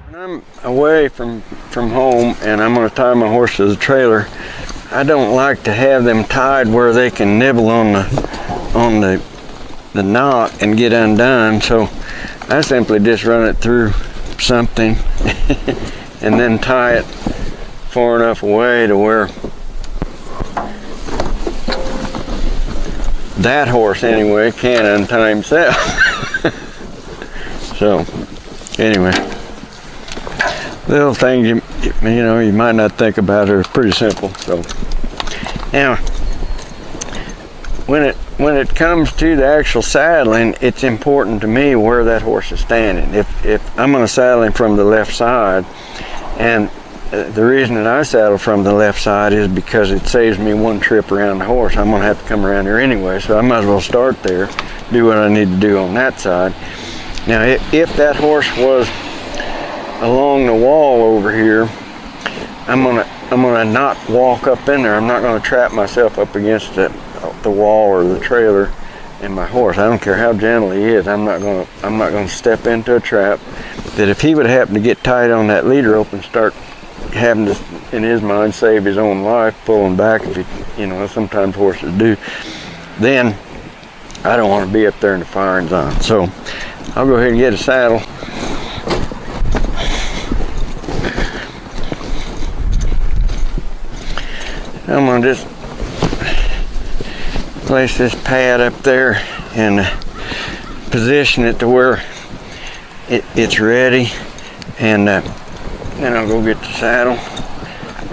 When I'm away from home and I'm going to tie my horse to the trailer, I don't like to have them tied where they can nibble on the knot and get undone. So I simply just run it through something and then tie it far enough away to where that horse anyway can't untie himself. So anyway, little things you might not think about are pretty simple. So now when it comes to the actual saddling, it's important to me where that horse is standing. If I'm going to saddle him from the left side, and the reason that I saddle from the left side is because it saves me one trip around the horse. I'm going to have to come around here anyway, so I might as well start there, do what I need to do on that side. Now, if that horse was along the wall over here, I'm gonna not walk up in there. I'm not going to trap myself up against the wall or the trailer and my horse. I don't care how gentle he is. I'm not going to step into a trap that if he would happen to get tight on that leader rope and start having to, in his mind, save his own life, pulling back, if he, sometimes horses do, then I don't want to be up there in the firing zone. So I'll go ahead and get a saddle. I'm going to just place this pad up there and position it to where it's ready, and then I'll go get the saddle.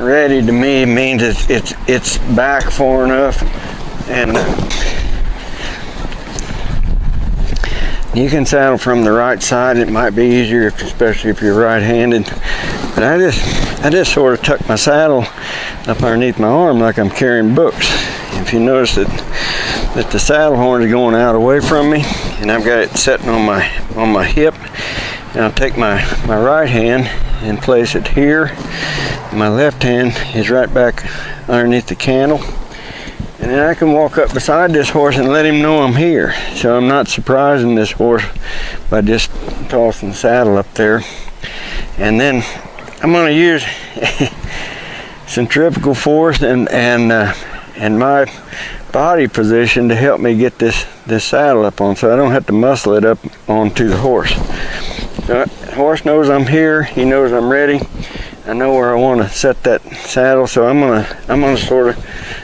Ready to me means it's back far enough, and you can saddle from the right side. It might be easier, especially if you're right-handed. But I just sort of tuck my saddle up underneath my arm like I'm carrying books. If you notice that the saddle horn is going out away from me, and I've got it sitting on my hip, and I'll take my right hand and place it here. My left hand is right back underneath the cantle, and then I can walk up beside this horse and let him know I'm here. So I'm not surprising this horse by just tossing the saddle up there. And then I'm going to use centrifugal force and my body position to help me get this saddle up on, so I don't have to muscle it up onto the horse. So the horse knows I'm here. He knows I'm ready. I know where I want to set that saddle, so I'm gonna sort of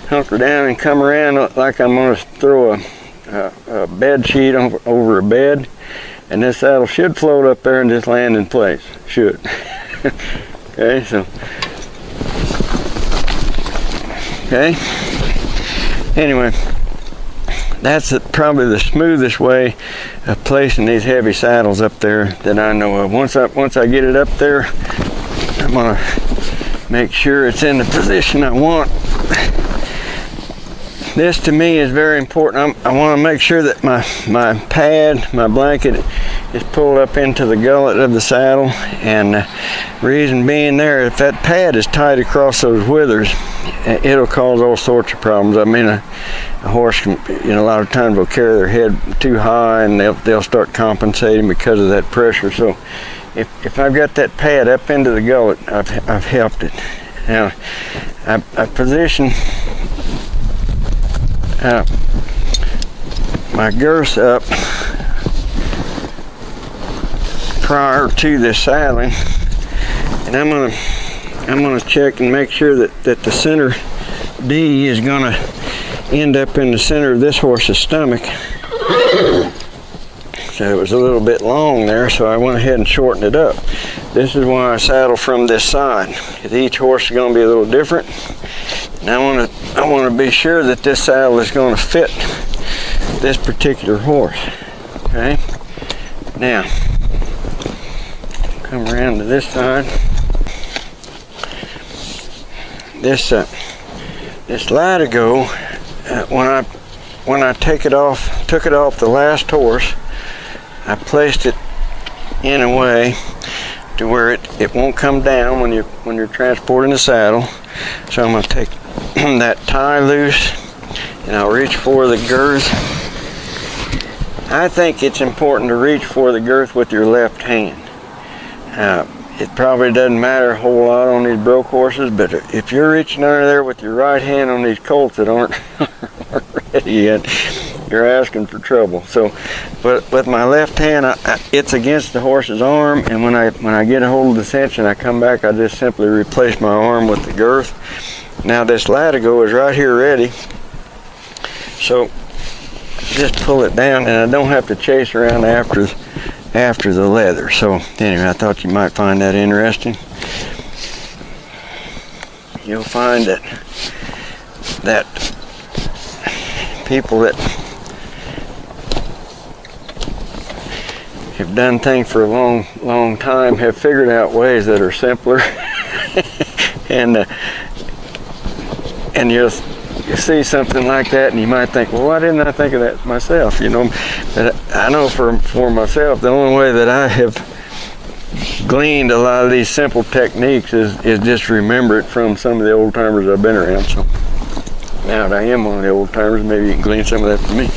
hunker down and come around like I'm gonna throw a bed sheet over a bed, and this saddle should float up there and just land in place. Should. Okay, so anyway, that's probably the smoothest way of placing these heavy saddles up there that I know of. Once I get it up there, I'm gonna make sure it's in the position I want. This to me is very important. I want to make sure that my pad, my blanket, is pulled up into the gullet of the saddle, and reason being there, if that pad is tight across those withers, it'll cause all sorts of problems. I mean, a horse can, a lot of times will carry their head too high, and they'll start compensating because of that pressure. So if I've got that pad up into the gullet, I've helped it. Now I position my girths up prior to this saddling, and I'm gonna check and make sure that the center D is gonna end up in the center of this horse's stomach. So it was a little bit long there, so I went ahead and shortened it up. This is why I saddle from this side, because each horse is going to be a little different, and I want to be sure that this saddle is going to fit this particular horse. Okay, now come around to this side. This latigo, when I took it off the last horse, I placed it in a way to where it won't come down when you're transporting the saddle. So I'm going to take that tie loose, and I'll reach for the girth. I think it's important to reach for the girth with your left hand. it probably doesn't matter a whole lot on these broke horses, but if you're reaching under there with your right hand on these colts that aren't ready yet, you're asking for trouble. So, but with my left hand, it's against the horse's arm, and when I get a hold of the cinch and I come back, I just simply replace my arm with the girth. Now this latigo is right here ready, so just pull it down, and I don't have to chase around after the leather. So anyway, I thought you might find that interesting. You'll find that people that have done things for a long time have figured out ways that are simpler, and you'll see something like that and you might think, well, why didn't I think of that myself, you know? But I know for myself, the only way that I have gleaned a lot of these simple techniques is just remember it from some of the old timers I've been around. So now that I am one of the old timers, maybe you can glean some of that from me.